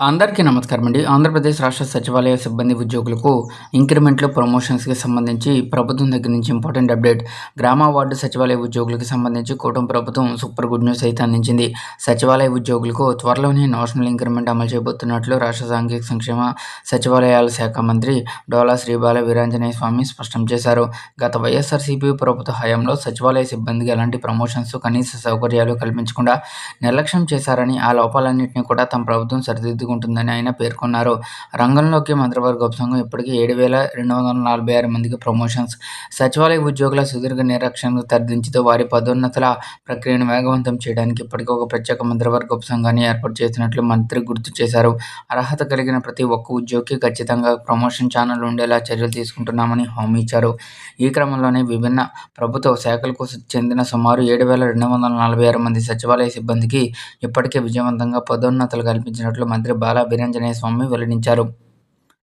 అందరికీ నమస్కారం అండి. ఆంధ్రప్రదేశ్ రాష్ట్ర సచివాలయ సిబ్బంది ఉద్యోగులకు ఇంక్రిమెంట్లు, ప్రమోషన్స్‌కి సంబంధించి ప్రభుత్వం దగ్గర నుంచి ఇంపార్టెంట్ అప్డేట్. గ్రామ వార్డు సచివాలయ ఉద్యోగులకు సంబంధించి కూటమి ప్రభుత్వం సూపర్ గుడ్ న్యూస్ అయితే అందించింది. సచివాలయ ఉద్యోగులకు త్వరలోనే నేషనల్ ఇంక్రిమెంట్ అమలు చేయబోతున్నట్లు రాష్ట్ర సాంఘిక సంక్షేమ సచివాలయాల శాఖ మంత్రి డోలా శ్రీబాల వీరాంజనేయ స్వామి స్పష్టం చేశారు. గత వైఎస్ఆర్‌సీపీ ప్రభుత్వ హయాంలో సచివాలయ సిబ్బందికి ఎలాంటి ప్రమోషన్స్, కనీస సౌకర్యాలు కల్పించకుండా నిర్లక్ష్యం చేశారని, ఆ లోపాలన్నింటినీ కూడా తమ ప్రభుత్వం సరిదిద్దుకుంటుందని ఆయన పేర్కొన్నారు. రంగంలోకి మంత్రివర్గ ఉపసంఘం ఇప్పటికే 7,246 మందికి ప్రమోషన్స్, సచివాలయ ఉద్యోగుల సుదీర్ఘ నిరీక్షణకు తెరదించుతూ వారి పదోన్నతుల ప్రక్రియను వేగవంతం చేయడానికి ఇప్పటికే ఒక ప్రత్యేక మంత్రివర్గ ఉపసంఘాన్ని ఏర్పాటు చేసినట్లు మంత్రి గుర్తు చేశారు. అర్హత కలిగిన ప్రతి ఒక్క ఉద్యోగికి ఖచ్చితంగా ప్రమోషన్ ఛానల్ ఉండేలా చర్యలు తీసుకుంటున్నామని హామీ ఇచ్చారు. ఈ క్రమంలోనే విభిన్న ప్రభుత్వ శాఖలకు చెందిన సుమారు 7,246 మంది సచివాలయ సిబ్బందికి ఇప్పటికే విజయవంతంగా పదోన్నతులు కల్పించినట్లు మంత్రి బాల వీరాంజనేయ స్వామి వెల్లడించారు.